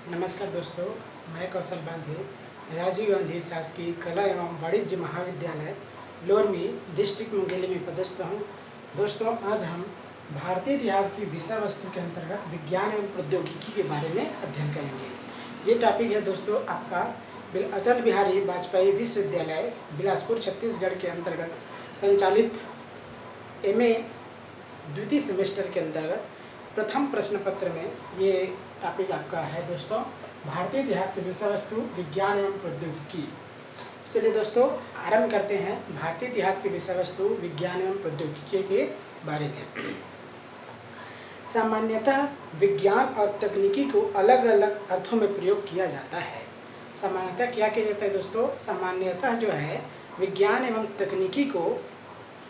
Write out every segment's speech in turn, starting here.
नमस्कार दोस्तों, मैं कौशल बांधे राजीव गांधी शासकीय कला एवं वाणिज्य महाविद्यालय लोरमी डिस्ट्रिक्ट मुंगेली में पदस्थ हूँ। दोस्तों, आज हम भारतीय इतिहास की विषय वस्तु के अंतर्गत विज्ञान एवं प्रौद्योगिकी के बारे में अध्ययन करेंगे। ये टॉपिक है दोस्तों आपका अटल बिहारी वाजपेयी विश्वविद्यालय बिलासपुर छत्तीसगढ़ के अंतर्गत संचालित MA द्वितीय सेमेस्टर के अंतर्गत प्रथम प्रश्न पत्र में ये टॉपिक आपका है दोस्तों, भारतीय इतिहास की विषय वस्तु विज्ञान एवं प्रौद्योगिकी। चलिए दोस्तों, आरंभ करते हैं भारतीय इतिहास की विषय वस्तु विज्ञान एवं प्रौद्योगिकी के बारे में। सामान्यतः विज्ञान और तकनीकी को अलग अलग अर्थों में प्रयोग किया जाता है। सामान्यतः क्या किया जाता है दोस्तों? सामान्यतः जो है विज्ञान एवं तकनीकी को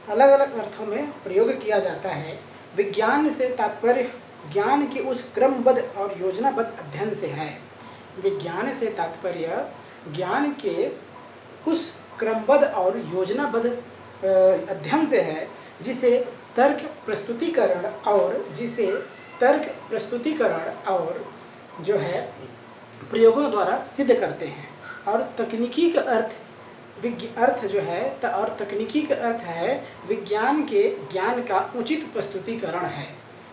अलग अलग अर्थों में प्रयोग किया जाता है। विज्ञान से तात्पर्य ज्ञान के उस क्रमबद्ध और योजनाबद्ध अध्ययन से है। विज्ञान से तात्पर्य ज्ञान के उस क्रमबद्ध और योजनाबद्ध अध्ययन से है जिसे तर्क प्रस्तुतिकरण और जो है प्रयोगों द्वारा सिद्ध करते हैं। और तकनीकी का तकनीकी का अर्थ है विज्ञान के ज्ञान का उचित प्रस्तुतिकरण है।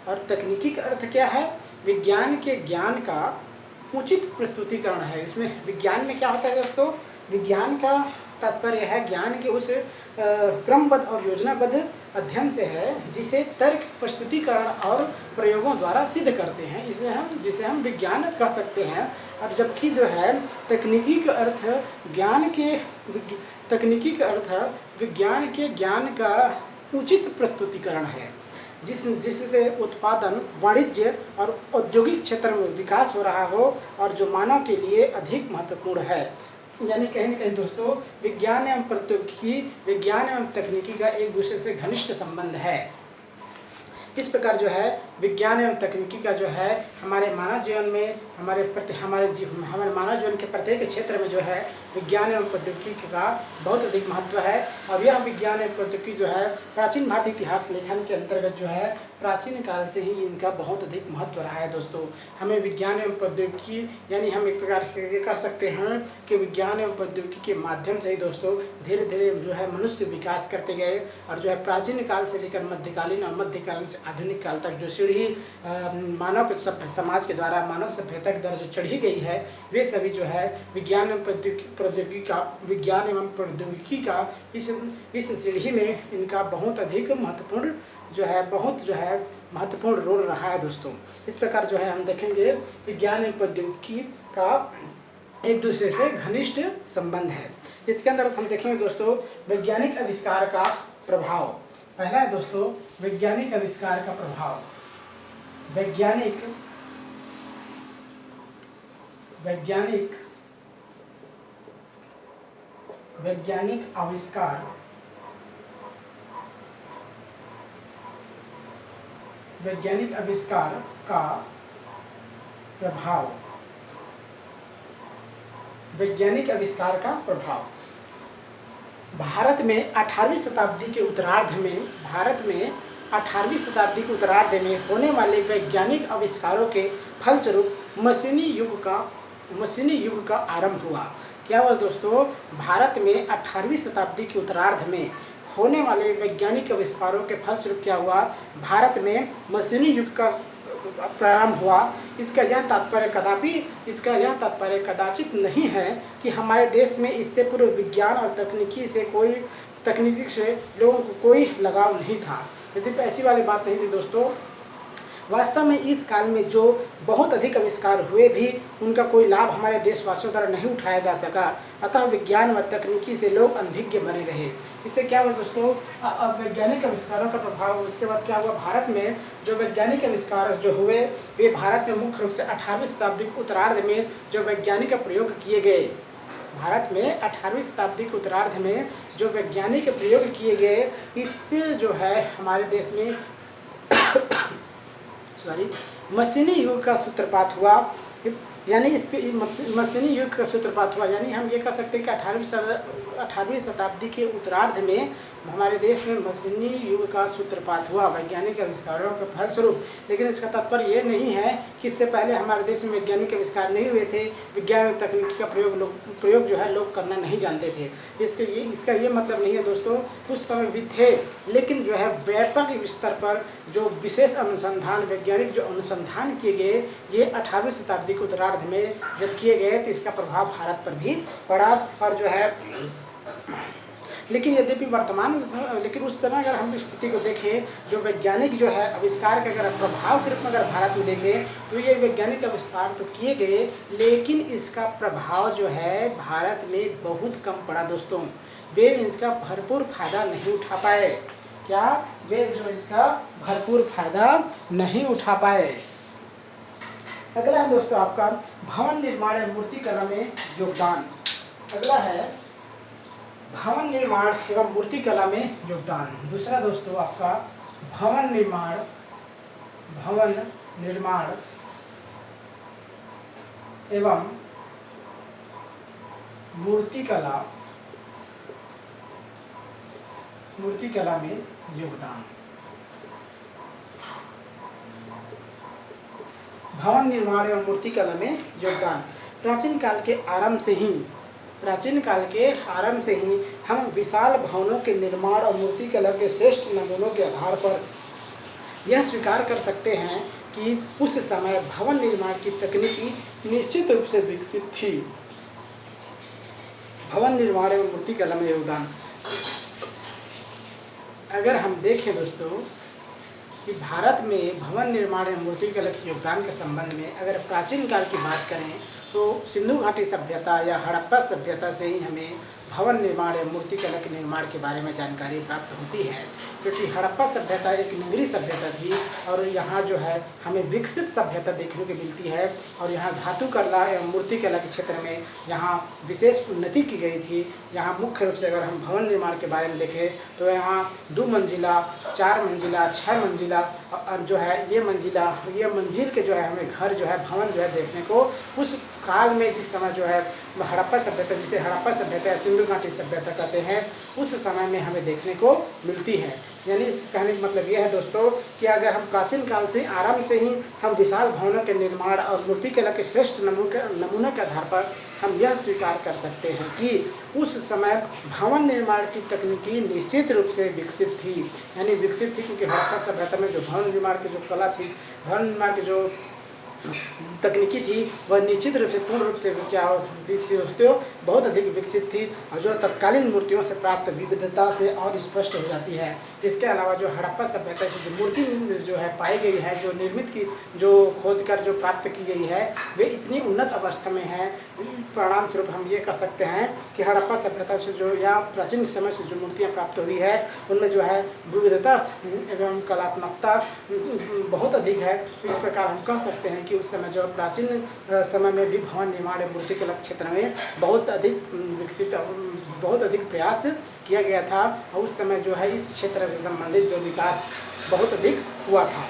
और तकनीकी का अर्थ क्या है? विज्ञान के ज्ञान का उचित प्रस्तुतिकरण है। इसमें विज्ञान में क्या होता है दोस्तों? विज्ञान का तात्पर्य है ज्ञान के उस क्रमबद्ध और योजनाबद्ध अध्ययन से है जिसे तर्क प्रस्तुतिकरण और प्रयोगों द्वारा सिद्ध करते हैं, जिसे हम विज्ञान कह सकते हैं। और जबकि जो है तकनीकी का अर्थ विज्ञान के ज्ञान का उचित प्रस्तुतिकरण है जिससे उत्पादन, वाणिज्य और औद्योगिक क्षेत्र में विकास हो रहा हो और जो मानव के लिए अधिक महत्वपूर्ण है। यानी कहीं न कहीं दोस्तों विज्ञान एवं प्रौद्योगिकी, विज्ञान एवं तकनीकी का एक दूसरे से घनिष्ठ संबंध है। इस प्रकार जो है विज्ञान एवं तकनीकी का जो है हमारे मानव जीवन में हमारे मानव जीवन के प्रत्येक क्षेत्र में जो है विज्ञान एवं प्रौद्योगिकी का बहुत अधिक महत्व है। और यह विज्ञान एवं प्रौद्योगिकी जो है प्राचीन भारतीय इतिहास लेखन के अंतर्गत जो है प्राचीन काल से ही इनका बहुत अधिक महत्व रहा है। दोस्तों, हमें विज्ञान एवं प्रौद्योगिकी यानी हम एक प्रकार से ये कर सकते हैं कि विज्ञान एवं प्रौद्योगिकी के माध्यम से ही दोस्तों धीरे धीरे जो है मनुष्य विकास करते गए। और जो है प्राचीन काल से लेकर मध्यकालीन और मध्यकालीन से आधुनिक काल तक जो सीढ़ी मानव के समाज के द्वारा मानव सभ्यता की द्वारा जो चढ़ी गई है, वे सभी जो है विज्ञान एवं प्रौद्योगिकी का इस सीढ़ी में इनका बहुत अधिक महत्वपूर्ण रोल रहा है दोस्तों। इस प्रकार जो है हम देखेंगे विज्ञान एवं प्रौद्योगिकी का एक दूसरे से घनिष्ठ संबंध है। इसके अंदर हम देखेंगे दोस्तों वैज्ञानिक आविष्कार का प्रभाव। पहला है दोस्तों वैज्ञानिक आविष्कार का प्रभाव। वैज्ञानिक आविष्कार का प्रभाव। वैज्ञानिक आविष्कार का प्रभाव भारत में 18वीं शताब्दी के उत्तरार्ध में होने वाले वैज्ञानिक आविष्कारों के फलस्वरूप मशीनी युग का आरंभ हुआ। क्या हुआ दोस्तों? भारत में 18वीं शताब्दी के उत्तरार्ध में होने वाले वैज्ञानिक आविष्कारों के फलस्वरूप क्या हुआ? भारत में मशीनी युग का प्रारंभ हुआ। इसका यह तात्पर्य कदाचित नहीं है कि हमारे देश में इससे पूर्व विज्ञान और तकनीकी से लोगों को कोई लगाव नहीं था। यदि ऐसी वाली बात नहीं थी दोस्तों। वास्तव में इस काल में जो बहुत अधिक आविष्कार हुए भी उनका कोई लाभ हमारे देशवासियों द्वारा नहीं उठाया जा सका। अतः विज्ञान व तकनीकी से लोग अनभिज्ञ बने रहे। इससे क्या हुआ दोस्तों? वैज्ञानिक आविष्कारों का प्रभाव। उसके बाद क्या हुआ? भारत में जो वैज्ञानिक आविष्कार जो हुए वे भारत में मुख्य रूप से 18वीं शताब्दी के उत्तरार्ध में जो वैज्ञानिक प्रयोग किए गए, भारत में 18वीं शताब्दी के उत्तरार्ध में जो वैज्ञानिक प्रयोग किए गए, इससे जो है हमारे देश में मशीनी युग का सूत्रपात हुआ। यानी इसके मशीनी युग का सूत्रपात हुआ, यानी हम ये कह सकते हैं कि 18वीं शताब्दी के उत्तरार्ध में हमारे देश में मशीनी युग का सूत्रपात हुआ वैज्ञानिक आविष्कारों के फलस्वरूप। लेकिन इसका तात्पर्य ये नहीं है कि इससे पहले हमारे देश में वैज्ञानिक आविष्कार नहीं हुए थे, विज्ञान और तकनीकी का प्रयोग जो है लोग करना नहीं जानते थे। इसका ये मतलब नहीं है दोस्तों, उस समय भी थे, लेकिन जो है व्यापक स्तर पर जो विशेष अनुसंधान, वैज्ञानिक जो अनुसंधान किए गए, ये 18वीं शताब्दी के उत्तरार्ध में जब किए गए तो इसका प्रभाव भारत पर भी पड़ा। और जो है लेकिन यद्यपि लेकिन उस समय अगर हम स्थिति को देखें, जो वैज्ञानिक जो है आविष्कार के अगर प्रभाव के रूप में अगर भारत में देखें तो ये वैज्ञानिक आविष्कार तो किए गए, लेकिन इसका प्रभाव जो है भारत में बहुत कम पड़ा दोस्तों। वे इसका भरपूर फायदा नहीं उठा पाए। क्या? वे जो इसका भरपूर फायदा नहीं उठा पाए। अगला है दोस्तों आपका भवन निर्माण एवं मूर्तिकला में योगदान। अगला है भवन निर्माण एवं मूर्तिकला में योगदान। दूसरा दोस्तों आपका भवन निर्माण एवं मूर्तिकला में योगदान। भवन निर्माण एवं मूर्तिकला में योगदान। प्राचीन काल के आरंभ से ही हम विशाल भवनों के निर्माण और मूर्तिकला के श्रेष्ठ नमूनों के आधार पर यह स्वीकार कर सकते हैं कि उस समय भवन निर्माण की तकनीकी निश्चित रूप से विकसित थी। भवन निर्माण एवं मूर्तिकला में योगदान। अगर हम देखें दोस्तों कि भारत में भवन निर्माण एवं मूर्तिकला के योगदान के संबंध में अगर प्राचीन काल की बात करें तो सिंधु घाटी सभ्यता या हड़प्पा सभ्यता से ही हमें भवन निर्माण एवं मूर्तिकला के निर्माण के बारे में जानकारी प्राप्त होती है, क्योंकि हड़प्पा सभ्यता एक निगरी सभ्यता थी और यहाँ जो है हमें विकसित सभ्यता देखने को मिलती है। और यहाँ धातु कला एवं मूर्तिकला के क्षेत्र में यहाँ विशेष उन्नति की गई थी। यहाँ मुख्य रूप से अगर हम भवन निर्माण के बारे में देखें तो यहाँ 2 मंजिला, 4 मंजिला, 6 मंजिला और जो है ये मंजिल के जो है हमें घर जो है भवन जो है देखने को उस काल में, जिस समय जो है हड़प्पा सभ्यता, जिसे हड़प्पा सभ्यता या सिंधु घाटी सभ्यता कहते हैं, उस समय में हमें देखने को मिलती है। यानी इस कहने का मतलब यह है दोस्तों कि अगर हम प्राचीन काल से आरंभ से ही हम विशाल भवनों के निर्माण और मूर्तिकला के श्रेष्ठ नमूनों के आधार पर हम यह स्वीकार कर सकते हैं कि उस समय भवन निर्माण की तकनीकी निश्चित रूप से विकसित थी। यानी विकसित थी क्योंकि हड़प्पा सभ्यता में जो भवन निर्माण की जो कला थी, भवन निर्माण की जो तकनीकी थी, वह निश्चित रूप से पूर्ण रूप से क्या होती थी दोस्तों, बहुत अधिक विकसित थी और जो तत्कालीन मूर्तियों से प्राप्त विविधता से और स्पष्ट हो जाती है। इसके अलावा जो हड़प्पा सभ्यता की जो मूर्ति जो है पाई गई है, जो निर्मित की जो खोद कर जो प्राप्त की गई है, वे इतनी उन्नत अवस्था में है। परिणाम स्वरूप हम ये कह सकते हैं कि हड़प्पा सभ्यता से जो या प्राचीन समय से जो मूर्तियाँ प्राप्त हुई है उनमें जो है विविधता एवं कलात्मकता बहुत अधिक है। इस प्रकार हम कह सकते हैं कि उस समय जो प्राचीन समय में भी भवन निर्माण एवं मूर्तिकला क्षेत्र में बहुत अधिक विकसित, बहुत अधिक प्रयास किया गया था और उस समय जो है इस क्षेत्र से संबंधित जो विकास बहुत अधिक हुआ था।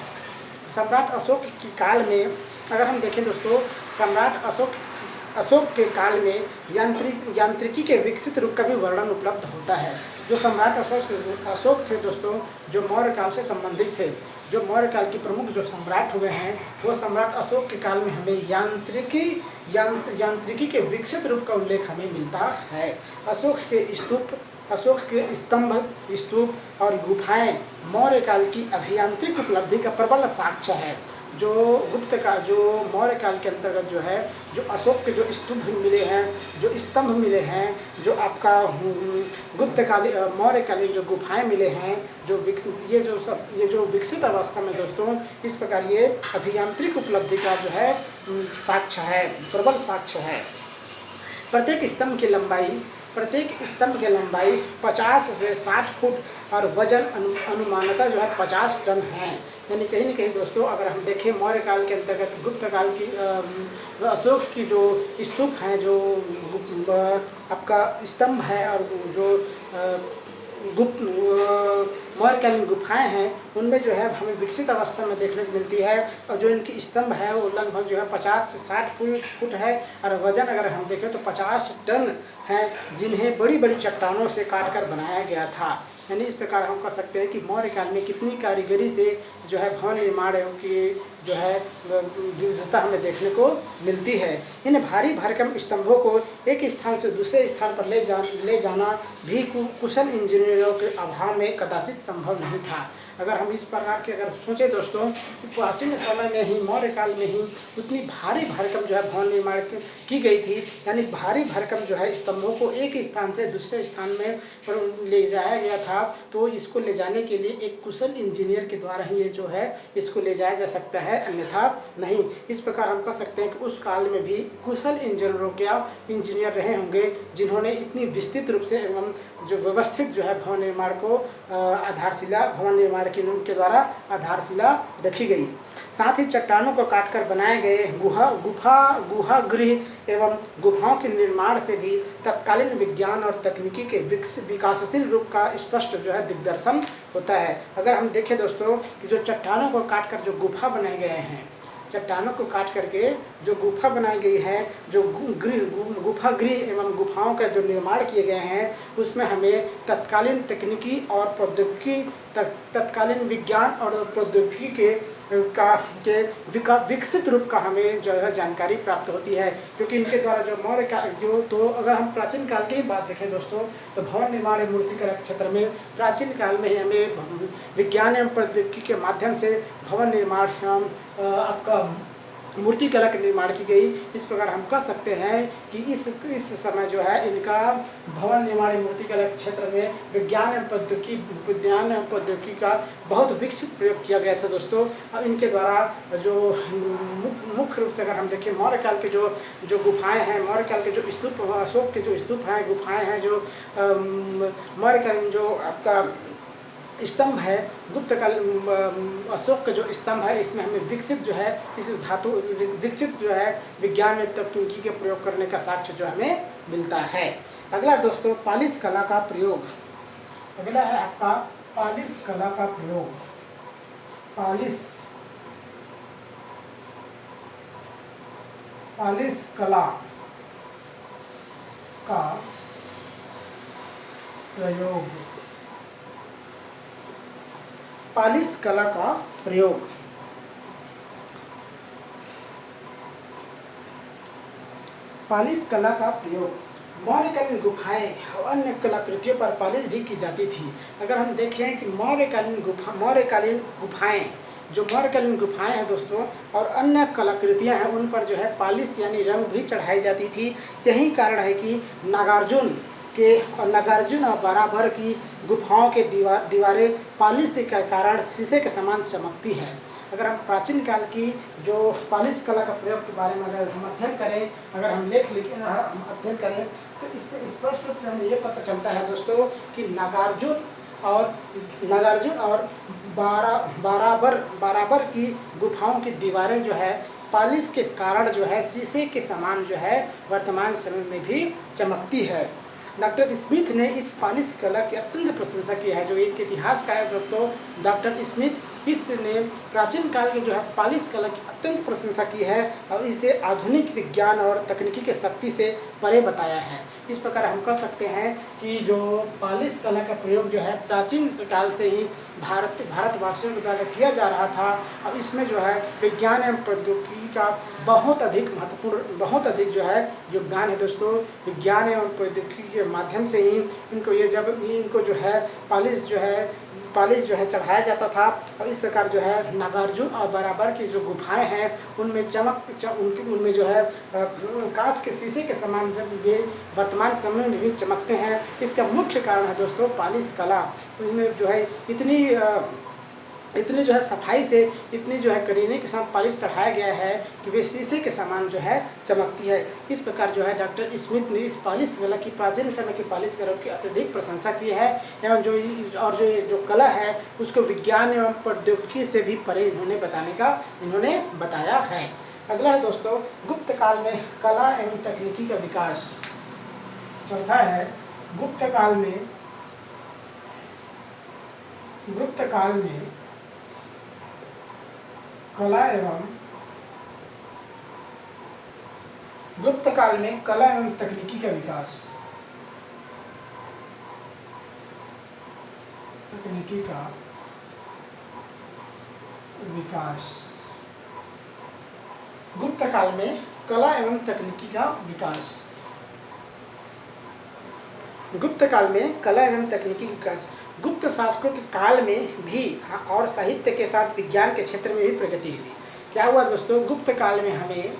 सम्राट अशोक के काल में अगर हम देखें दोस्तों, सम्राट अशोक के काल में यांत्रिकी के विकसित रूप का भी वर्णन उपलब्ध होता है। जो सम्राट अशोक थे दोस्तों, जो मौर्य काल से संबंधित थे, जो मौर्य काल के प्रमुख जो सम्राट हुए हैं, वो सम्राट अशोक के काल में हमें यांत्रिकी के विकसित रूप का उल्लेख हमें मिलता है। अशोक के स्तूप और गुफाएं मौर्य काल की अभियांत्रिक उपलब्धि का प्रबल साक्ष्य है। जो मौर्य काल के अंतर्गत जो है, जो अशोक के जो स्तूप मिले हैं, जो स्तंभ मिले हैं, जो आपका मौर्यकालीन जो गुफाएं मिले हैं, ये जो विकसित अवस्था में दोस्तों, इस प्रकार ये अभियांत्रिक उपलब्धि का जो है साक्ष्य है, प्रबल साक्ष्य है। प्रत्येक स्तंभ की लंबाई 50 से 60 फुट और वजन अनुमानतः जो है 50 टन है। यानी कहीं न कहीं दोस्तों अगर हम देखें मौर्य काल के अंतर्गत गुप्त काल की अशोक की जो स्तूप हैं, जो आपका स्तंभ है और जो गुप्त मौर्यकालीन गुफाएं हैं उनमें जो है हमें विकसित अवस्था में देखने को मिलती है। और जो इनकी स्तंभ है वो लगभग जो है 50 से 60 फुट है। और वजन अगर हम देखें तो 50 टन है, जिन्हें बड़ी बड़ी चट्टानों से काट कर बनाया गया था। यानी इस प्रकार हम कह सकते हैं कि मौर्यकाल में कितनी कारीगरी से जो है भवन निर्माण की जो है विविधता हमें देखने को मिलती है। इन भारी भरकम स्तंभों को एक स्थान से दूसरे स्थान पर ले जाना भी कुशल इंजीनियरों के अभाव में कदाचित संभव नहीं था। अगर हम इस प्रकार के अगर सोचें दोस्तों, प्राचीन समय में ही मौर्यकाल में ही उतनी भारी भरकम जो है भवन निर्माण की गई थी। यानी भारी भरकम जो है स्तंभों को एक स्थान से दूसरे स्थान में ले जाया गया था। तो इसको ले जाने के लिए एक कुशल इंजीनियर के द्वारा ही ये जो है इसको ले जाया जा सकता है, अन्यथा नहीं। इस प्रकार हम कह सकते हैं कि उस काल में भी कुशल इंजीनियर रहे होंगे, जिन्होंने इतनी विस्तृत रूप से एवं जो व्यवस्थित जो है भवन निर्माण को आधारशिला भवन निर्माण की उनके द्वारा आधारशिला रखी गई। साथ ही चट्टानों को काटकर बनाए गए गुहा गृह एवं गुफाओं के निर्माण से भी तत्कालीन विज्ञान और तकनीकी के विकासशील रूप का स्पष्ट जो है दिग्दर्शन होता है। अगर हम देखें दोस्तों कि जो चट्टानों को काटकर जो गुफा बनाए गए हैं, चट्टानों को काट करके जो गुफा बनाई गई है, जो गुफा गृह एवं गुफाओं का जो निर्माण किए गए हैं, उसमें हमें तत्कालीन तकनीकी और प्रौद्योगिकी तत्कालीन विज्ञान और प्रौद्योगिकी के विकसित रूप का हमें जो है जानकारी प्राप्त होती है। क्योंकि इनके द्वारा जो मौर्य काल तो अगर हम प्राचीन काल की बात देखें दोस्तों, तो भवन निर्माण एवं मूर्तिकला के क्षेत्र में प्राचीन काल में ही हमें विज्ञान एवं प्रौद्योगिकी के माध्यम से भवन निर्माण आपका मूर्तिकला के निर्माण की गई। इस प्रकार हम कह सकते हैं कि इस समय जो है इनका भवन निर्माण मूर्तिकला के क्षेत्र में विज्ञान एवं प्रौद्योगिकी का बहुत विकसित प्रयोग किया गया था दोस्तों। अब इनके द्वारा जो मुख्य रूप से अगर हम देखें मौर्यकाल के जो गुफाएं हैं, मौर्यकाल के जो स्तूप, अशोक के जो स्तूप हैं, गुफाएं हैं, जो मौर्यकाल जो आपका स्तंभ है, गुप्तकाल अशोक का जो स्तंभ है, इसमें हमें विकसित जो है इस धातु विकसित जो है विज्ञान में तकनीकी के प्रयोग करने का साक्ष्य जो हमें मिलता है। अगला दोस्तों पालिश कला का प्रयोग। अगला है आपका पालिश कला का प्रयोग। पालिश कला का प्रयोग। पालिश कला का प्रयोग। पालिश कला का प्रयोग मौर्यकालीन गुफाएं और अन्य कलाकृतियों पर पालिश भी की जाती थी। अगर हम देखें कि मौर्यकालीन गुफाएं जो मौर्यकालीन गुफाएं हैं दोस्तों और अन्य कलाकृतियां हैं, उन पर जो है पालिश यानी रंग भी चढ़ाई जाती थी। यही कारण है कि नागार्जुन और बराबर की गुफाओं के दीवारें पालिश के कारण शीशे के समान चमकती है। अगर हम प्राचीन काल की जो पालिश कला का प्रयोग के बारे में अगर हम अध्ययन करें, अगर हम हम अध्ययन करें, तो इससे स्पष्ट रूप से हमें ये पता चलता है दोस्तों कि नागार्जुन और बराबर की गुफाओं की दीवारें जो है पालिश के कारण जो है शीशे के समान जो है वर्तमान समय में भी चमकती है। डॉक्टर स्मिथ ने इस पालिश कला की अत्यंत प्रशंसा की है। जो एक इतिहासकार है दोस्तों डॉक्टर स्मिथ, इसने प्राचीन काल के जो है पालिश कला की अत्यंत प्रशंसा की है और इसे आधुनिक विज्ञान और तकनीकी के शक्ति से परे बताया है। इस प्रकार हम कह सकते हैं कि जो पालिश कला का प्रयोग जो है प्राचीन काल से ही भारतवासियों के द्वारा किया जा रहा था और इसमें जो है विज्ञान एवं प्रौद्योगिकी का बहुत अधिक जो है योगदान है दोस्तों। विज्ञान एवं प्रौद्योगिकी के माध्यम से ही इनको जो है पालिश जो है चढ़ाया जाता था और इस प्रकार जो है नागार्जुन और बराबर की जो गुफाएं हैं उनमें उनमें जो है कांच के शीशे के समान जब ये वर्तमान समय में भी चमकते हैं। इसका मुख्य कारण है दोस्तों पालिश कला। तो इनमें जो है इतनी जो है सफाई से, इतनी जो है करीने के साथ पालिश चढ़ाया गया है कि वे शीशे के समान जो है चमकती है। इस प्रकार जो है डॉक्टर स्मिथ ने इस पालिश कला की प्राचीन समय की पालिश कला की अत्यधिक प्रशंसा की है एवं जो कला है उसको विज्ञान एवं प्रौद्योगिकी से भी परे इन्होंने बताया है। अगला है दोस्तों गुप्त काल में कला एवं तकनीकी का विकास। चौथा है गुप्त काल में गुप्त काल में कला एवं गुप्त काल में कला एवं तकनीकी का विकास, तकनीकी का विकास। गुप्त काल में कला एवं तकनीकी का विकास। गुप्त काल में कला एवं तकनीकी विकास। गुप्त शासकों के काल में भी और साहित्य के साथ विज्ञान के क्षेत्र में भी प्रगति हुई। क्या हुआ दोस्तों, गुप्त काल में हमें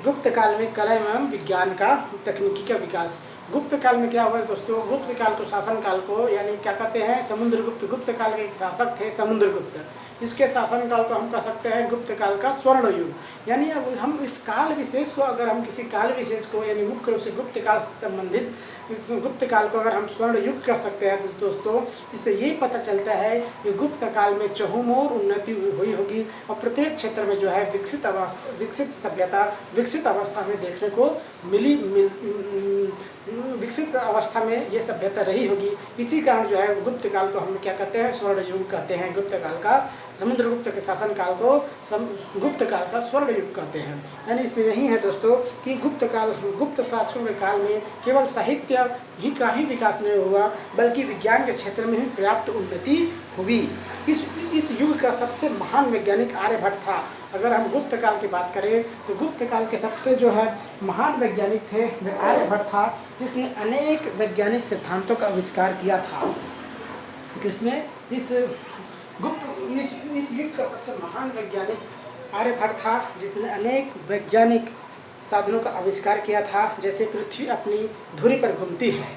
गुप्त काल में कला एवं विज्ञान का तकनीकी का विकास। गुप्त काल में क्या हुआ दोस्तों, गुप्त काल को शासन काल को यानी क्या कहते हैं, समुद्रगुप्त। गुप्त काल के शासक थे समुद्रगुप्त। इसके शासन काल को हम कह सकते हैं गुप्त काल का स्वर्ण युग। यानी अब हम इस काल विशेष को, अगर हम किसी काल विशेष को यानी मुख्य रूप से गुप्त काल से संबंधित इस गुप्त काल को अगर हम स्वर्ण युग कर सकते हैं तो दोस्तों इससे यही पता चलता है कि गुप्त काल में चहुमुखी उन्नति हुई होगी और प्रत्येक क्षेत्र में जो है विकसित सभ्यता विकसित अवस्था में देखने को विकसित अवस्था में ये सभ्यता रही होगी। इसी कारण जो है गुप्त काल को हम क्या कहते हैं, स्वर्ण युग कहते हैं। गुप्त काल का, समुद्रगुप्त के शासन काल को गुप्त काल का स्वर्ण युग कहते हैं। यानी इसमें यही है दोस्तों कि गुप्त शासकों के काल में केवल साहित्य ही विकास नहीं हुआ बल्कि विज्ञान के क्षेत्र में भी पर्याप्त उन्नति हुई। इस युग का सबसे महान वैज्ञानिक आर्यभट्ट था। अगर हम गुप्त काल की बात करें तो गुप्त काल के सबसे जो है महान वैज्ञानिक थे वह आर्यभट्ट था, जिसने अनेक वैज्ञानिक सिद्धांतों का आविष्कार किया था। किसने? इस युग का सबसे महान वैज्ञानिक आर्यभट्ट था, जिसने अनेक वैज्ञानिक साधनों का आविष्कार किया था। जैसे पृथ्वी अपनी धुरी पर घूमती है।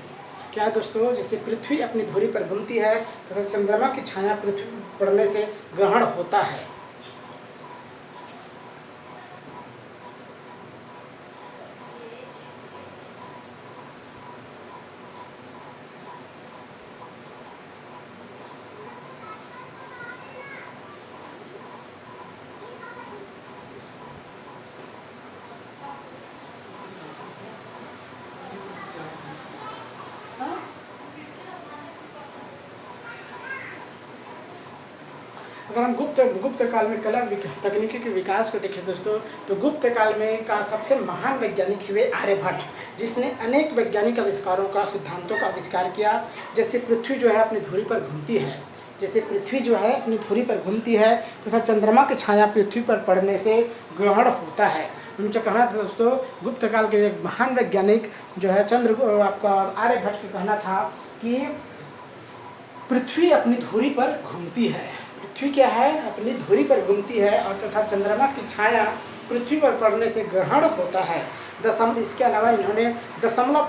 क्या दोस्तों? जैसे पृथ्वी अपनी धुरी पर घूमती है तथा चंद्रमा की छाया पृथ्वी पड़ने से ग्रहण होता है। अगर हम गुप्त काल में कला तकनीकी के विकास को देखें दोस्तों तो गुप्त काल में का सबसे महान वैज्ञानिक हुए आर्यभट्ट, जिसने अनेक वैज्ञानिक आविष्कारों का सिद्धांतों का आविष्कार किया। जैसे पृथ्वी जो है अपनी धुरी पर घूमती है, जैसे पृथ्वी जो है अपनी धुरी पर घूमती है तथा चंद्रमा की छाया पृथ्वी पर पड़ने से ग्रहण होता है। उनका कहना था दोस्तों, गुप्त काल के एक महान वैज्ञानिक जो है आपका आर्यभट्ट का कहना था कि पृथ्वी अपनी धुरी पर घूमती है। पृथ्वी क्या है? अपनी धुरी पर घूमती है और तथा चंद्रमा की छाया पृथ्वी पर पड़ने से ग्रहण होता है। इसके अलावा इन्होंने दशमलव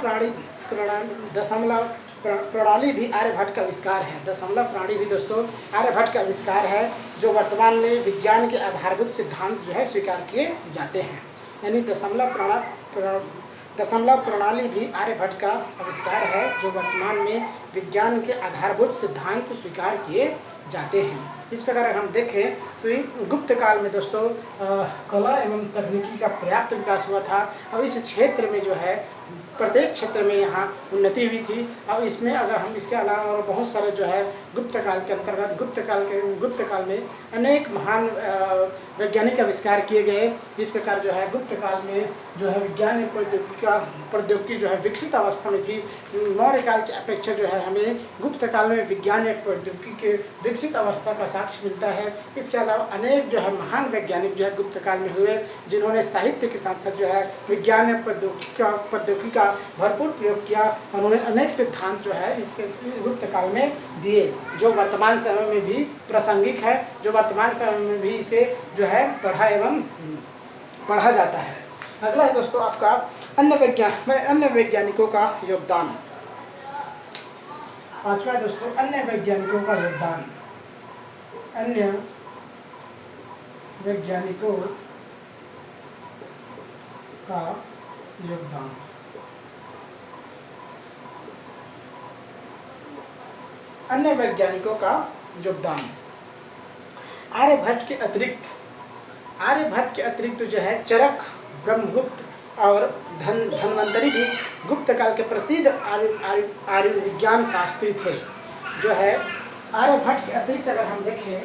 प्रणाली भी आर्यभट्ट का आविष्कार है। दशमलव प्रणाली भी दोस्तों आर्यभट्ट का आविष्कार है, जो वर्तमान में विज्ञान के आधारभूत सिद्धांत जो है स्वीकार किए जाते हैं। यानी दशमलव प्रणाली भी आर्यभट्ट का आविष्कार है, जो वर्तमान में विज्ञान के आधारभूत सिद्धांत स्वीकार किए जाते हैं। इस प्रकार अगर हम देखें तो गुप्त काल में दोस्तों कला एवं तकनीकी का पर्याप्त विकास हुआ था और इस क्षेत्र में जो है प्रत्येक क्षेत्र में यहाँ उन्नति हुई थी। अब इसमें अगर हम इसके अलावा बहुत सारे जो है गुप्त काल के अंतर्गत गुप्त काल में अनेक महान वैज्ञानिक आविष्कार किए गए। इस प्रकार जो है गुप्त काल में जो है विज्ञान प्रौद्योगिकी जो है विकसित अवस्था में थी। मौर्य काल की अपेक्षा जो है हमें गुप्त काल में विज्ञान या प्रौद्योगिकी के विकसित अवस्था का साक्ष्य मिलता है। इसके अलावा अनेक जो है महान वैज्ञानिक जो है गुप्त काल में हुए, जिन्होंने साहित्य के साथ साथ जो है विज्ञान या प्रौद्योगिकी का भरपूर प्रयोग किया। उन्होंने अनेक सिद्धांत जो है इसके गुप्त काल में दिए, जो वर्तमान समय में भी प्रासंगिक है, जो वर्तमान समय में भी इसे जो है पढ़ा जाता है। अगला है दोस्तों आपका अन्य वैज्ञानिकों का योगदान। पांचवा है दोस्तों अन्य वैज्ञानिकों का योगदान। अन्य वैज्ञानिकों का योगदान। अन्य वैज्ञानिकों का योगदान। आर्यभट्ट के अतिरिक्त जो है चरक, ब्रह्मगुप्त और धन्वंतरी भी गुप्त काल के प्रसिद्ध आर्य विज्ञान शास्त्री थे। जो है आर्यभट्ट के अतिरिक्त अगर हम देखें,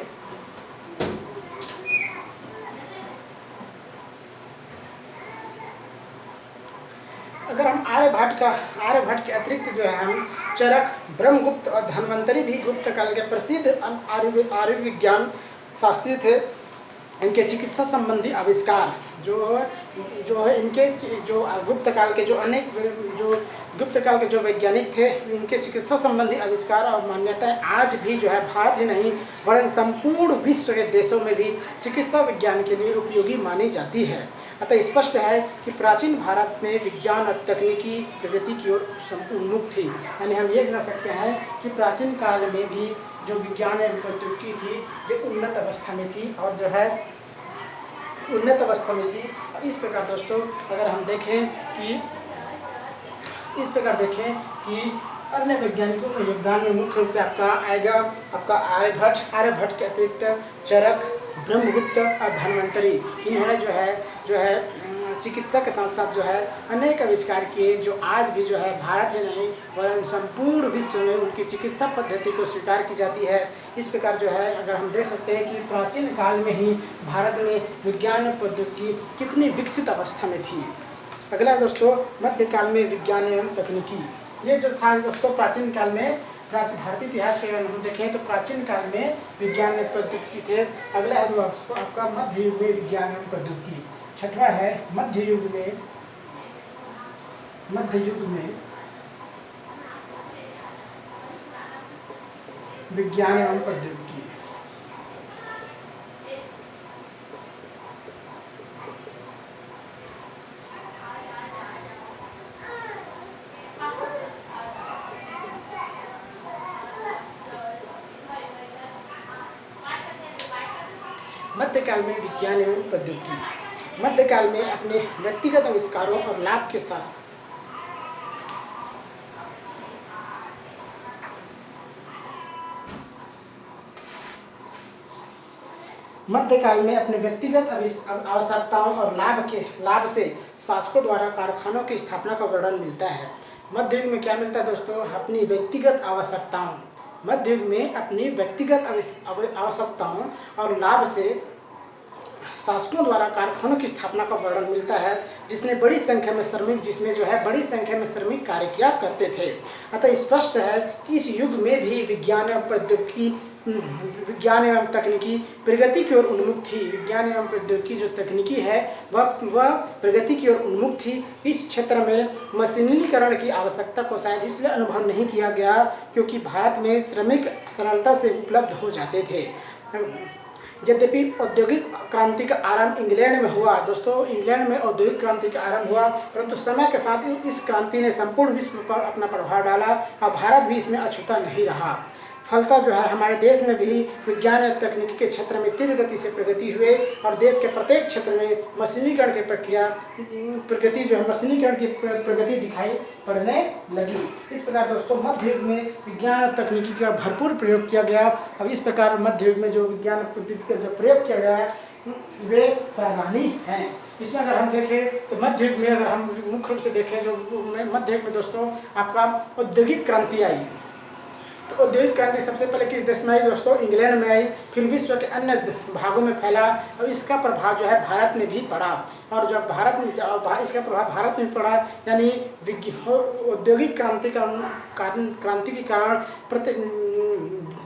अगर हम आर्यभट्ट के अतिरिक्त जो है हम चरक, ब्रह्मगुप्त और धन्वंतरी भी गुप्त काल के प्रसिद्ध आर्य विज्ञान शास्त्री थे। इनके चिकित्सा संबंधी आविष्कार जो है इनके जो गुप्त काल के जो वैज्ञानिक थे, इनके चिकित्सा संबंधी आविष्कार और मान्यताएं आज भी जो है भारत ही नहीं वरन संपूर्ण विश्व के देशों में भी चिकित्सा विज्ञान के लिए उपयोगी मानी जाती है। अतः स्पष्ट है कि प्राचीन भारत में विज्ञान और तकनीकी प्रगति की ओर उन्मुख थी। यानी हम ये कह सकते हैं कि प्राचीन काल में भी जो विज्ञान एवं प्रौद्योगिकी थी वे उन्नत अवस्था में थी और जो है उन्नत अवस्था में थी। इस प्रकार दोस्तों अगर हम देखें कि अन्य वैज्ञानिकों के योगदान में मुख्य रूप से आपका आएगा आपका आर्यभट्ट के अतिरिक्त चरक, ब्रह्मगुप्त और धन्वंतरी। इन्होंने जो है चिकित्सा के साथ साथ जो है अनेक आविष्कार किए जो आज भी जो है भारत ही नहीं वरन संपूर्ण विश्व में उनकी चिकित्सा पद्धति को स्वीकार की जाती है। इस प्रकार जो है अगर हम देख सकते हैं कि प्राचीन काल में ही भारत में विज्ञान प्रौद्योगिकी कितनी विकसित अवस्था में थी। अगला दोस्तों मध्यकाल में विज्ञान एवं तकनीकी। ये जो था दोस्तों प्राचीन काल में भारतीय इतिहास के अगर हम देखें तो प्राचीन काल में विज्ञान एवं प्रौद्योगिकी थे। अगला है आपका मध्य युग में विज्ञान एवं प्रौद्योगिकी। छठवां है मध्य युग में विज्ञान एवं प्रौद्योगिकी। मध्यकाल में विज्ञान एवं प्रौद्योगिकी। मध्यकाल में अपने व्यक्तिगत आविष्कारों और लाभ के साथ मध्यकाल में अपने व्यक्तिगत आवश्यकताओं और लाभ से शासकों द्वारा कारखानों की स्थापना का वर्णन मिलता है। मध्य युग में क्या मिलता है दोस्तों? अपनी व्यक्तिगत आवश्यकताओं, मध्य युग में अपनी व्यक्तिगत आवश्यकताओं और लाभ से शासकों द्वारा कारखानों की स्थापना का वर्णन मिलता है जिसमें बड़ी संख्या में श्रमिक कार्य किया करते थे। अतः स्पष्ट है कि इस युग में भी विज्ञान एवं प्रौद्योगिकी विज्ञान एवं तकनीकी प्रगति की ओर उन्मुख थी। विज्ञान एवं प्रौद्योगिकी जो तकनीकी है वह प्रगति की ओर उन्मुख थी। इस क्षेत्र में मशीनीकरण की आवश्यकता को शायद इसलिए अनुभव नहीं किया गया क्योंकि भारत में श्रमिक सरलता से उपलब्ध हो जाते थे। यद्यपि औद्योगिक क्रांति का आरंभ इंग्लैंड में हुआ दोस्तों, इंग्लैंड में औद्योगिक क्रांति का आरंभ हुआ, परंतु समय के साथ इस क्रांति ने संपूर्ण विश्व पर अपना प्रभाव डाला और भारत भी इसमें अछूता नहीं रहा। फलतः जो है हमारे देश में भी विज्ञान और तकनीकी के क्षेत्र में तीव्र गति से प्रगति हुए और देश के प्रत्येक क्षेत्र में मशीनीकरण की प्रगति दिखाई पड़ने लगी। इस प्रकार दोस्तों मध्य युग में विज्ञान और तकनीकी का भरपूर प्रयोग किया गया। अब इस प्रकार मध्य युग में जो विज्ञान और प्रौद्योगिकी का जो प्रयोग किया गया है वे सराहनीय हैं। इसमें अगर हम देखें तो मध्य युग में अगर हम मुख्य रूप से देखें जो मध्य युग में दोस्तों आपका औद्योगिक क्रांति आई। तो औद्योगिक क्रांति सबसे पहले किस देश में आई दोस्तों? इंग्लैंड में आई, फिर विश्व के अन्य भागों में फैला और इसका प्रभाव जो है भारत में भी पड़ा। और जब इसका प्रभाव भारत में पड़ा यानी औद्योगिक क्रांति के कारण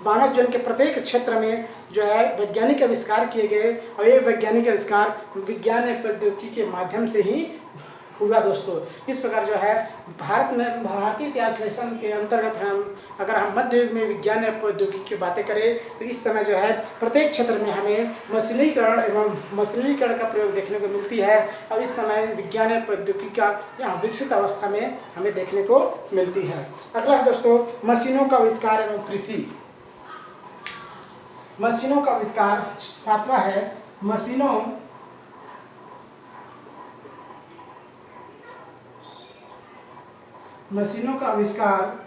मानव जीवन के प्रत्येक क्षेत्र में जो है वैज्ञानिक आविष्कार किए गए और ये वैज्ञानिक आविष्कार विज्ञान और प्रौद्योगिकी के माध्यम से ही हुआ दोस्तों। इस प्रकार जो है भारतीय इतिहास लेसन के अंतर्गत अगर हम मध्य युग में विज्ञान और प्रौद्योगिकी की बातें करें तो इस समय जो है प्रत्येक क्षेत्र में हमें मशीनीकरण का प्रयोग देखने को मिलती है और इस समय विज्ञान और प्रौद्योगिकी का यहाँ विकसित अवस्था में हमें देखने को मिलती है। अगला दोस्तों मशीनों का आविष्कार एवं कृषि। मशीनों का आविष्कार सातवां है मशीनों का आविष्कार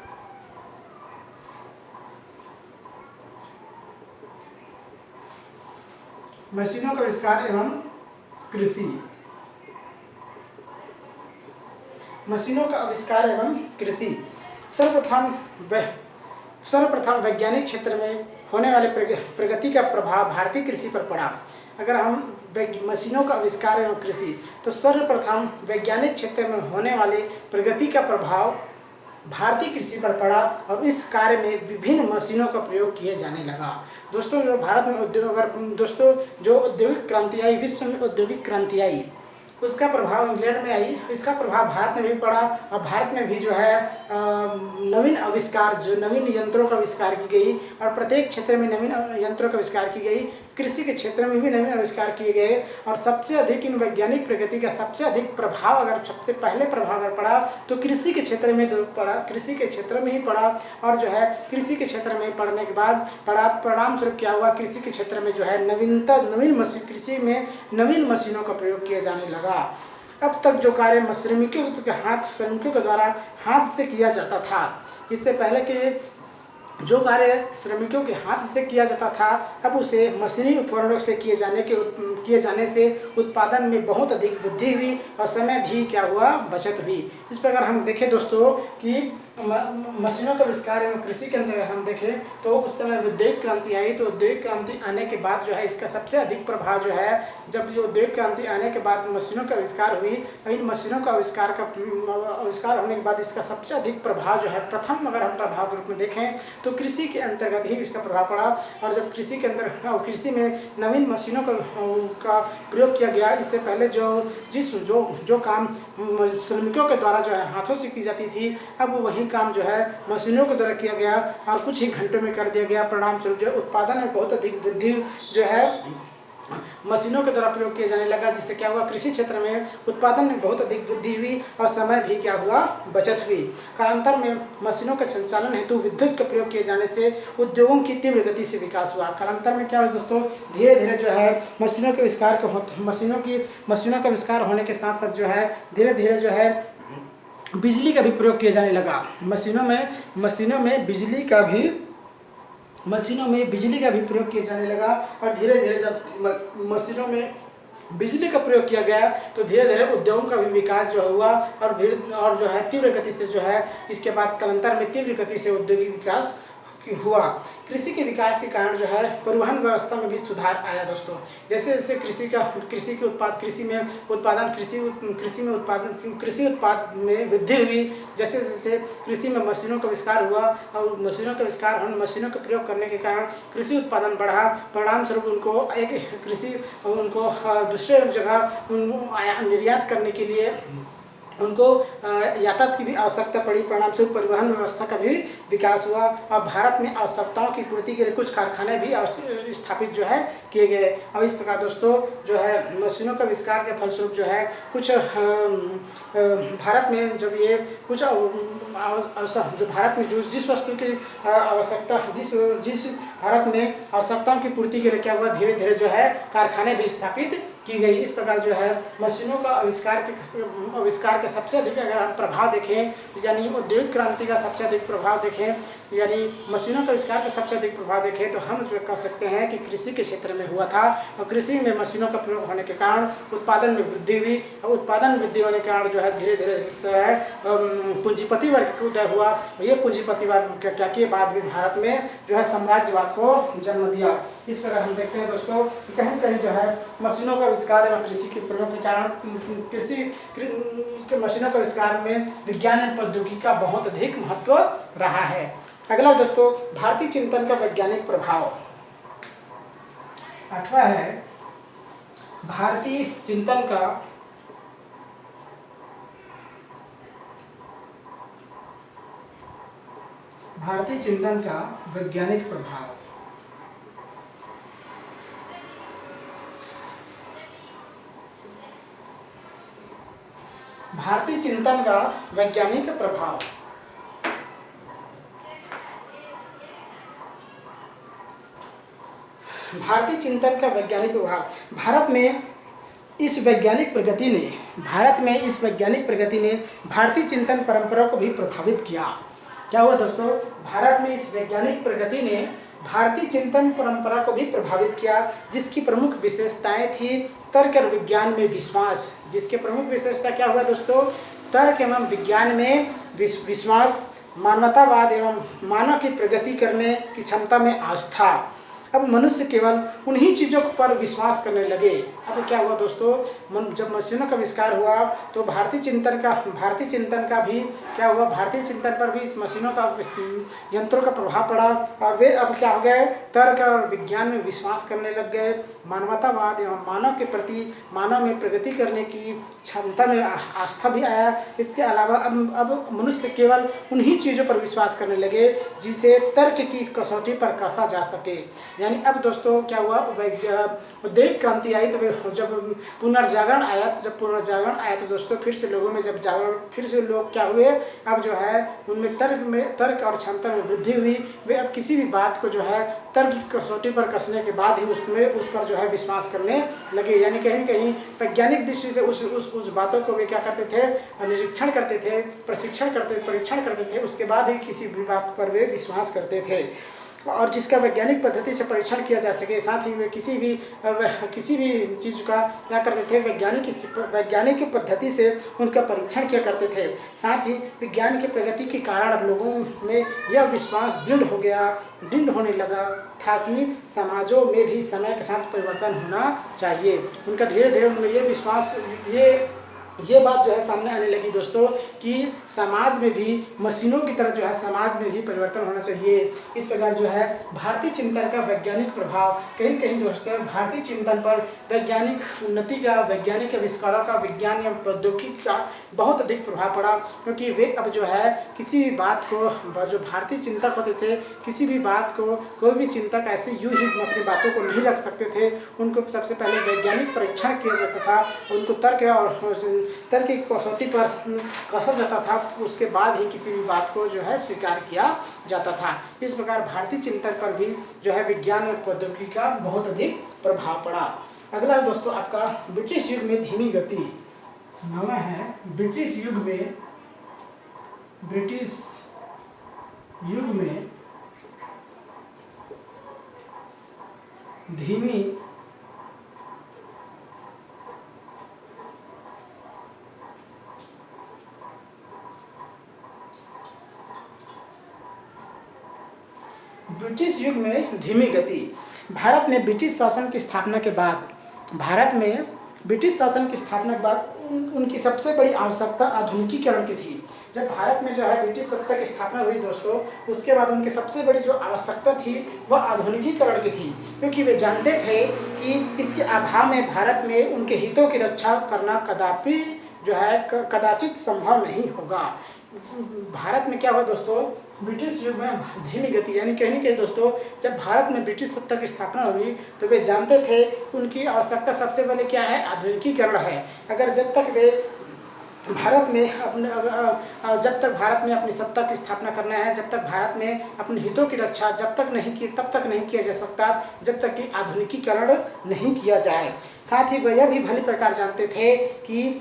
एवं कृषि। मशीनों का आविष्कार एवं कृषि। सर्वप्रथम वैज्ञानिक क्षेत्र में होने वाले प्रगति का प्रभाव भारतीय कृषि पर पड़ा। अगर हम मशीनों का आविष्कार एवं कृषि, तो सर्वप्रथम वैज्ञानिक क्षेत्र में होने वाले प्रगति का प्रभाव भारतीय कृषि पर पड़ा और इस कार्य में विभिन्न मशीनों का प्रयोग किए जाने लगा। दोस्तों, जो भारत में जो औद्योगिक क्रांति आई, विश्व में औद्योगिक क्रांति आई, उसका प्रभाव इंग्लैंड में आई, इसका प्रभाव भारत में भी पड़ा। और भारत में भी जो है नवीन आविष्कार, जो नवीन यंत्रों का आविष्कार की गई और प्रत्येक क्षेत्र में नवीन यंत्रों का आविष्कार की गई। कृषि के क्षेत्र में भी नवीन आविष्कार किए गए और सबसे अधिक इन वैज्ञानिक प्रगति का सबसे अधिक प्रभाव, अगर सबसे पहले प्रभाव अगर पड़ा तो कृषि के क्षेत्र में पड़ा, कृषि के क्षेत्र में ही पड़ा। और जो है कृषि के क्षेत्र में पड़ने के बाद परिणाम स्वरूप क्या हुआ, कृषि के क्षेत्र में जो है कृषि में नवीन मशीनों का प्रयोग किया जाने लगा। अब तक जो कार्य श्रमिकों के द्वारा हाथ से किया जाता था, इससे पहले के जो कार्य श्रमिकों के हाथ से किया जाता था, अब उसे मशीनी उपकरणों से किए जाने से उत्पादन में बहुत अधिक वृद्धि हुई और समय भी क्या हुआ, बचत हुई। इस प्रकार हम देखें दोस्तों कि मशीनों का आविष्कार एवं कृषि के अंदर हम देखें तो उस समय औद्योगिक क्रांति आई। तो औद्योगिक क्रांति आने के बाद जो है इसका सबसे अधिक प्रभाव जो है, जब जो औद्योगिक क्रांति आने के बाद मशीनों का आविष्कार हुई, इन मशीनों का आविष्कार होने के बाद इसका सबसे अधिक प्रभाव जो है, प्रथम अगर हम प्रभाव के रूप में देखें तो कृषि के अंतर्गत ही इसका प्रभाव पड़ा। और जब कृषि में नवीन मशीनों का प्रयोग किया गया, इससे पहले जो काम श्रमिकों के द्वारा जो है हाथों से की जाती थी, अब वही काम जो है मशीनों के द्वारा किया गया और कुछ ही घंटों में कर दिया गया। परिणाम स्वरूप जो उत्पादन में बहुत अधिक वृद्धि जो है मशीनों के द्वारा प्रयोग किया जाने लगा, जिससे क्या हुआ, कृषि क्षेत्र में उत्पादन में बहुत अधिक वृद्धि हुई और समय भी क्या हुआ, बचत हुई। कालांतर में मशीनों के संचालन हेतु विद्युत का प्रयोग किए जाने से उद्योगों की तीव्र गति से विकास हुआ। कालांतर में क्या हुआ दोस्तों, धीरे धीरे जो है मशीनों का आविष्कार होने के साथ साथ जो है धीरे धीरे जो है बिजली का भी प्रयोग किया जाने लगा। मशीनों में बिजली का भी प्रयोग किया जाने लगा और धीरे धीरे जब मशीनों में बिजली का प्रयोग किया गया तो धीरे धीरे उद्योगों का भी विकास जो हुआ और जो है तीव्र गति से जो है इसके बाद कालांतर में तीव्र गति से औद्योगिक विकास हुआ। कृषि के विकास के कारण जो है परिवहन व्यवस्था में भी सुधार आया दोस्तों। जैसे जैसे कृषि उत्पाद में वृद्धि हुई, जैसे जैसे कृषि में मशीनों का आविष्कार हुआ और मशीनों का प्रयोग करने के कारण कृषि उत्पादन बढ़ा। परिणाम स्वरूप उनको दूसरे जगह निर्यात करने के लिए उनको यातायात की भी आवश्यकता पड़ी। परिणाम स्वरूप परिवहन व्यवस्था का भी विकास हुआ और भारत में आवश्यकताओं की पूर्ति के लिए कुछ कारखाने भी स्थापित जो है किए गए। और इस प्रकार दोस्तों जो है मशीनों का आविष्कार के फलस्वरूप जो है कुछ भारत में जब ये कुछ जो भारत में जिस वस्तु की आवश्यकता जिस भारत में आवश्यकताओं की पूर्ति के लिए क्या हुआ, धीरे धीरे जो है कारखाने भी स्थापित की गई। इस प्रकार जो है मशीनों का आविष्कार के सबसे अधिक अगर हम प्रभाव देखें, यानी औद्योगिक क्रांति का सबसे अधिक प्रभाव देखें, यानी मशीनों का आविष्कार का सबसे अधिक प्रभाव देखें, तो हम जो कह सकते हैं कि कृषि के क्षेत्र में हुआ था और कृषि में मशीनों का प्रयोग होने के कारण उत्पादन में वृद्धि हुई और उत्पादन वृद्धि होने के कारण जो है धीरे धीरे जो है पूंजीपति वर्ग का उदय हुआ। ये पूंजीपति वर्ग के बाद भी भारत में जो है साम्राज्यवाद को जन्म दिया। इस प्रकार हम देखते हैं दोस्तों कि कहीं कहीं जो है मशीनों का आविष्कार एवं कृषि के प्रयोग के कारण मशीनों के आविष्कार में विज्ञान एवं प्रौद्योगिकी का बहुत अधिक महत्व रहा है। अगला दोस्तों भारतीय चिंतन का वैज्ञानिक प्रभाव। 8वां है भारतीय चिंतन का वैज्ञानिक प्रभाव। भारतीय चिंतन का वैज्ञानिक प्रभाव। भारतीय चिंतन का वैज्ञानिक प्रभाव। भारत में इस वैज्ञानिक प्रगति ने भारतीय चिंतन परंपरा को भी प्रभावित किया। क्या हुआ दोस्तों, भारत में इस वैज्ञानिक प्रगति ने भारतीय चिंतन परंपरा को भी प्रभावित किया, जिसकी प्रमुख विशेषताएं थी तर्क और विज्ञान में विश्वास। जिसके प्रमुख विशेषता क्या हुआ दोस्तों, तर्क एवं विज्ञान में विश्वास मानवतावाद एवं मानव की प्रगति करने की क्षमता में आस्था। अब मनुष्य केवल उन्हीं चीज़ों पर विश्वास करने लगे। अब क्या हुआ दोस्तों, जब मशीनों का आविष्कार हुआ तो भारतीय चिंतन का भी क्या हुआ, भारतीय चिंतन पर भी इस मशीनों का यंत्रों का प्रभाव पड़ा और वे अब क्या हो गए, तर्क और विज्ञान में विश्वास करने लग गए। मानवतावाद एवं मानव के प्रति, मानव में प्रगति करने की क्षमता में आस्था भी आया। इसके अलावा अब मनुष्य केवल उन्हीं चीज़ों पर विश्वास करने लगे जिसे तर्क की कसौटी पर कसा जा सके। यानी अब दोस्तों क्या हुआ, औद्योगिक क्रांति आई तो जब पुनर्जागरण आया, तो दोस्तों फिर से लोगों में जब जागरण, फिर से लोग क्या हुए, अब जो है उनमें तर्क और क्षमता में वृद्धि हुई। वे अब किसी भी बात को जो है तर्क की कसौटी पर कसने के बाद ही उस पर जो है विश्वास करने लगे। यानी कहीं न कहीं वैज्ञानिक दृष्टि से उस बातों को वे क्या करते थे, निरीक्षण करते थे, परीक्षण करते थे, उसके बाद ही किसी भी बात पर वे विश्वास करते थे और जिसका वैज्ञानिक पद्धति से परीक्षण किया जा सके। साथ ही वे किसी भी चीज़ का क्या करते थे, वैज्ञानिक पद्धति से उनका परीक्षण किया करते थे। साथ ही विज्ञान की प्रगति के कारण लोगों में यह विश्वास दृढ़ होने लगा था कि समाजों में भी समय के साथ परिवर्तन होना चाहिए। उनका धीरे धीरे उनमें ये विश्वास, ये बात जो है सामने आने लगी दोस्तों कि समाज में भी मशीनों की तरह जो है समाज में भी परिवर्तन होना चाहिए। इस प्रकार जो है भारतीय चिंतन का वैज्ञानिक प्रभाव, कहीं कहीं दोस्तों भारतीय चिंतन पर वैज्ञानिक उन्नति का, वैज्ञानिक आविष्कारों का, विज्ञान एवं प्रौद्योगिकी का बहुत अधिक प्रभाव पड़ा। क्योंकि वे अब जो है किसी भी बात को, जो भारतीय चिंतक होते थे, किसी भी बात को, कोई भी चिंतक ऐसे यूँ ही अपनी बातों को नहीं रख सकते थे। उनको सबसे पहले वैज्ञानिक परीक्षण किया जाता था, उनको तर्क की कसौटी पर कसा जाता था, उसके बाद ही किसी भी बात को जो है स्वीकार किया जाता था। इस प्रकार भारतीय चिंतन पर भी जो है विज्ञान और प्रौद्योगिकी का बहुत अधिक प्रभाव पड़ा। अगला दोस्तों आपका ब्रिटिश युग में धीमी गति। नवा है ब्रिटिश युग में धीमी ब्रिटिश युग में धीमी गति। भारत में ब्रिटिश शासन की स्थापना के बाद उनकी सबसे बड़ी आवश्यकता आधुनिकीकरण की थी। जब भारत में जो है ब्रिटिश सत्ता की स्थापना हुई दोस्तों, उसके बाद उनकी सबसे बड़ी जो आवश्यकता थी वह आधुनिकीकरण की थी। क्योंकि वे जानते थे कि इसके अभाव में भारत में उनके हितों की रक्षा करना कदाचित संभव नहीं होगा। भारत में क्या हुआ दोस्तों, ब्रिटिश युग में धीमी गति, यानी कहीं न कहीं दोस्तों जब भारत में ब्रिटिश सत्ता की स्थापना हुई तो वे जानते थे उनकी आवश्यकता सबसे पहले क्या है, आधुनिकीकरण है। अगर जब तक भारत में अपनी सत्ता की स्थापना करना है, जब तक भारत में अपने हितों की रक्षा तब तक नहीं किया जा सकता जब तक कि आधुनिकीकरण नहीं किया जाए। साथ ही वह यह भी भली प्रकार जानते थे कि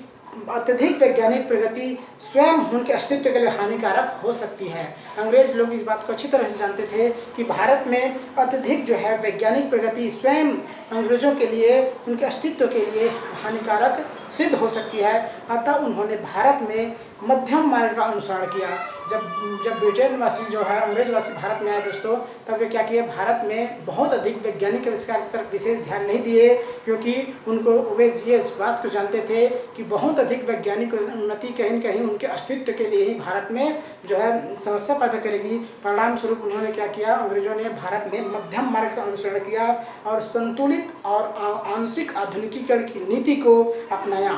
अत्यधिक वैज्ञानिक प्रगति स्वयं उनके अस्तित्व के लिए हानिकारक हो सकती है। अंग्रेज लोग इस बात को अच्छी तरह से जानते थे कि भारत में अत्यधिक जो है वैज्ञानिक प्रगति स्वयं अंग्रेजों के लिए, उनके अस्तित्व के लिए हानिकारक सिद्ध हो सकती है। अतः उन्होंने भारत में मध्यम मार्ग का अनुसरण किया। जब ब्रिटेनवासी जो है, अंग्रेजवासी भारत में आए दोस्तों, तब वे क्या किए, भारत में बहुत अधिक वैज्ञानिक आविष्कार की तरफ विशेष ध्यान नहीं दिए। क्योंकि वे ये इस बात को जानते थे कि बहुत अधिक वैज्ञानिक उन्नति कहीं न कहीं उनके अस्तित्व के लिए ही भारत में जो है समस्या पैदा करेगी। परिणाम स्वरूप उन्होंने क्या किया, अंग्रेजों ने भारत में मध्यम मार्ग का अनुसरण किया और संतुलित और आंशिक आधुनिकीकरण की नीति को अपनाया।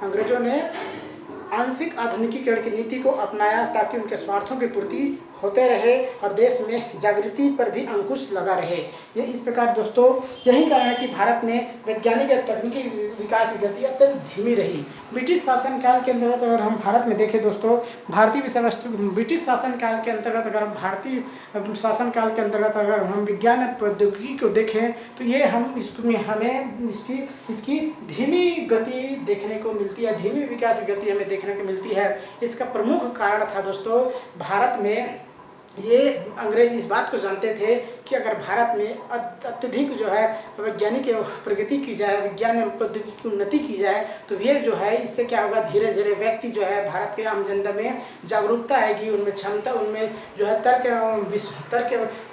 अंग्रेजों ने आंशिक आधुनिकीकरण की नीति को अपनाया ताकि उनके स्वार्थों की पूर्ति होते रहे और देश में जागृति पर भी अंकुश लगा रहे। ये इस प्रकार दोस्तों यही कारण है कि भारत में वैज्ञानिक या तकनीकी विकास की गति अत्यंत धीमी रही। ब्रिटिश शासनकाल के अंतर्गत अगर हम भारत में देखें दोस्तों, ब्रिटिश शासनकाल के अंतर्गत अगर हम भारतीय शासनकाल के अंतर्गत अगर हम विज्ञान और प्रौद्योगिकी को देखें तो ये हमें इसकी धीमी गति देखने को मिलती है, धीमी विकास की गति हमें देखने को मिलती है। इसका प्रमुख कारण था दोस्तों भारत में ये अंग्रेज इस बात को जानते थे कि अगर भारत में अत्यधिक जो है वैज्ञानिक प्रगति की जाए, विज्ञान में प्रौद्योगिकी की उन्नति की जाए, तो ये जो है इससे क्या होगा, धीरे धीरे व्यक्ति जो है भारत के आम जनता में जागरूकता आएगी, उनमें क्षमता, उनमें जो है तर्क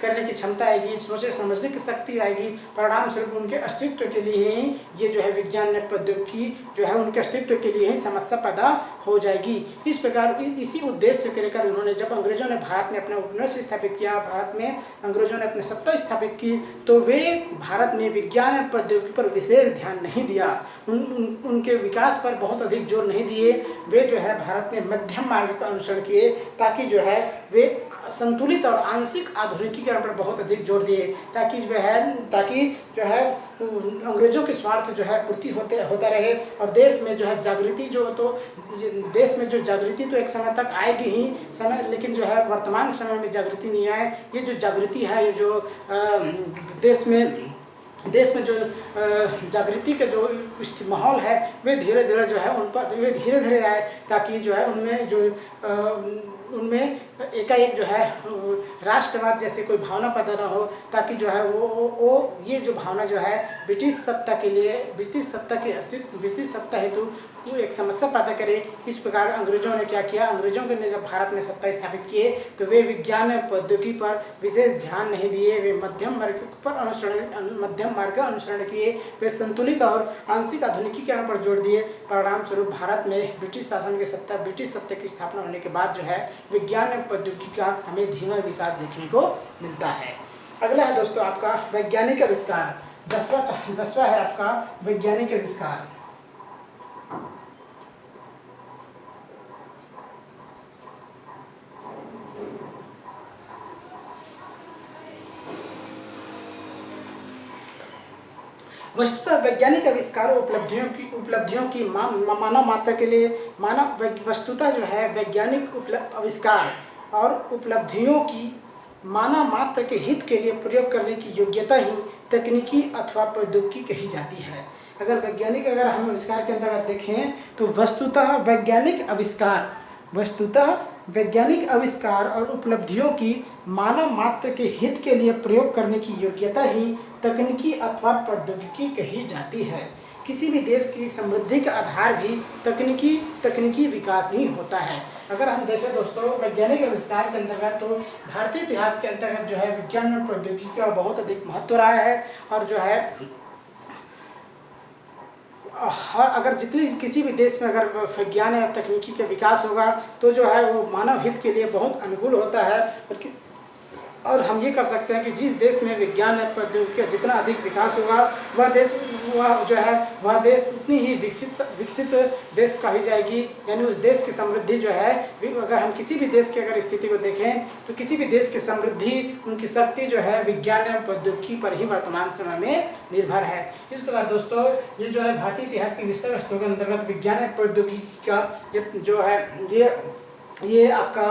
करने की क्षमता आएगी, सोचे समझने की शक्ति आएगी। परिणाम स्वरूप उनके अस्तित्व के लिए ही ये जो है विज्ञान में प्रौद्योगिकी जो है उनके अस्तित्व के लिए ही समस्या पैदा हो जाएगी। इस प्रकार इसी उद्देश्य को लेकर उन्होंने, जब अंग्रेजों ने भारत में अपना उपनिवेश स्थापित किया, भारत में अंग्रेजों ने अपनी सत्ता स्थापित की, तो वे भारत में विज्ञान और प्रौद्योगिकी पर विशेष ध्यान नहीं दिया, उनके विकास पर बहुत अधिक जोर नहीं दिए। वे जो है भारत में मध्यम मार्ग का अनुसरण किए, ताकि जो है वे संतुलित और आंशिक आधुनिकीकरण पर बहुत अधिक जोर दिए, ताकि जो है अंग्रेजों के स्वार्थ जो है पूर्ति होता रहे, और देश में जो है जागृति देश में जो जागृति तो एक समय तक आएगी ही समय, लेकिन जो है वर्तमान समय में जागृति नहीं आए। ये जो जागृति है, ये जो देश में जो जागृति का जो माहौल है, वे धीरे धीरे जो है उन पर वे धीरे धीरे आए, ताकि जो है उनमें एकाएक जो है राष्ट्रवाद जैसे कोई भावना पैदा न हो, ताकि जो है वो ये जो भावना जो है ब्रिटिश सत्ता हेतु वो एक समस्या पैदा करे। इस प्रकार अंग्रेजों ने क्या किया, अंग्रेजों ने जब भारत में सत्ता स्थापित किए, तो वे विज्ञान और प्रौद्योगिकी पर विशेष ध्यान नहीं दिए, वे मध्यम मार्ग का अनुसरण किए, वे संतुलित और आंशिक आधुनिकीकरण पर जोर दिए। परिणाम स्वरूप भारत में ब्रिटिश सत्ता की स्थापना होने के बाद जो है विज्ञान और प्रौद्योगिकी का हमें धीमा विकास देखने को मिलता है। अगला है दोस्तों आपका वैज्ञानिक आविष्कार। 10वां है आपका वैज्ञानिक आविष्कार। वस्तुतः वैज्ञानिक आविष्कार उपलब्धियों की मानव मात्र के लिए वस्तुतः जो है वैज्ञानिक आविष्कार और उपलब्धियों की मानव मात्र के हित के लिए प्रयोग करने की योग्यता ही तकनीकी अथवा प्रौद्योगिकी कही जाती है। अगर हम आविष्कार के अंतर्गत देखें तो वस्तुतः वैज्ञानिक आविष्कार और उपलब्धियों की मानव मात्र के हित के लिए प्रयोग करने की योग्यता ही तकनीकी अथवा प्रौद्योगिकी कही जाती है। किसी भी देश की समृद्धि का आधार भी तकनीकी विकास ही होता है। अगर हम देखें दोस्तों वैज्ञानिक आविष्कार के अंतर्गत, तो भारतीय इतिहास के अंतर्गत जो है विज्ञान और प्रौद्योगिकी का बहुत अधिक महत्व रहा है, और जो है अगर किसी भी देश में अगर विज्ञान या तकनीकी का विकास होगा, तो जो है वो मानव हित के लिए बहुत अनुकूल होता है। और हम ये कह सकते हैं कि जिस देश में विज्ञान या प्रौद्योगिकी का जितना अधिक विकास होगा, वह देश उतनी ही विकसित देश कही जाएगी। यानी उस देश की समृद्धि जो है, अगर हम किसी भी देश की अगर स्थिति को देखें, तो किसी भी देश की समृद्धि, उनकी शक्ति जो है विज्ञान या प्रौद्योगिकी पर ही वर्तमान समय में निर्भर है। इस प्रकार दोस्तों ये जो है भारतीय इतिहास की विषय वस्तु के अंतर्गत विज्ञान या प्रौद्योगिकी का जो है ये आपका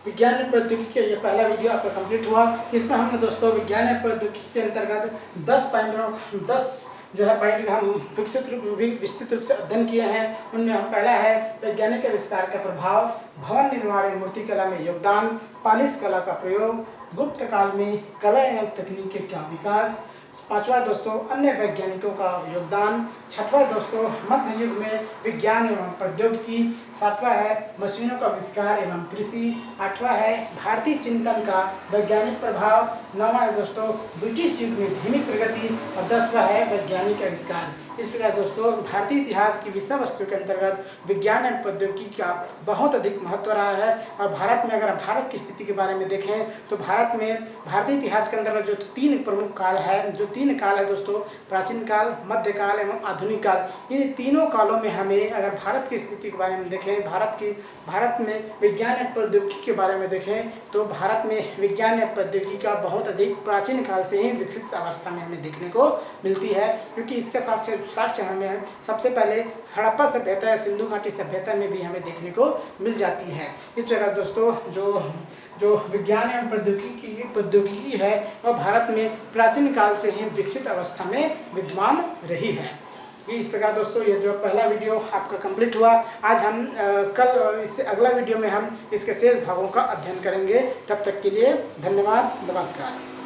विज्ञान और प्रौद्योगिकी का ये पहला वीडियो आपका कंप्लीट हुआ। इसमें हमने दोस्तों विज्ञान और प्रौद्योगिकी के अंतर्गत 10 जो है पॉइंट का हम विस्तृत रूप से अध्ययन किए हैं। उनमें हम पहला है वैज्ञानिक आविष्कार का प्रभाव, भवन निर्माण एवं मूर्तिकला में योगदान, पालिश कला का प्रयोग, गुप्त काल में कला एवं तकनीक का विकास, 5वां दोस्तों अन्य वैज्ञानिकों का योगदान, 6वां दोस्तों मध्य युग में विज्ञान एवं प्रौद्योगिकी, 7वां है मशीनों का आविष्कार एवं कृषि, 8वां है भारतीय चिंतन का वैज्ञानिक प्रभाव, 9वां है दोस्तों ब्रिटिश युग में धीमी प्रगति, और 10वां है वैज्ञानिक आविष्कार। इस प्रकार दोस्तों भारतीय इतिहास की विषय वस्तु के अंतर्गत विज्ञान एवं प्रौद्योगिकी का बहुत अधिक महत्व रहा है। और भारत में अगर भारत की स्थिति के बारे में देखें, तो भारतीय इतिहास के अंतर्गत जो 3 प्रमुख काल है, जो 3 काल है दोस्तों, प्राचीन काल, मध्यकाल एवं आधुनिक काल, इन तीनों कालों में हमें अगर भारत की स्थिति के बारे में देखें, भारत में विज्ञान एवं प्रौद्योगिकी के बारे में देखें, तो भारत में विज्ञान एवं प्रौद्योगिकी का बहुत अधिक प्राचीन काल से ही विकसित अवस्था में हमें देखने को मिलती है। क्योंकि इसका साक्ष्य हमें सबसे पहले हड़प्पा सभ्यता या सिंधु घाटी सभ्यता में भी हमें देखने को मिल जाती है। इस प्रकार दोस्तों जो विज्ञान एवं प्रौद्योगिकी है, वह भारत में प्राचीन काल से ही विकसित अवस्था में विद्यमान रही है। इस प्रकार दोस्तों ये जो पहला वीडियो आपका कंप्लीट हुआ। आज हम कल इससे अगला वीडियो में हम इसके शेष भागों का अध्ययन करेंगे। तब तक के लिए धन्यवाद, नमस्कार।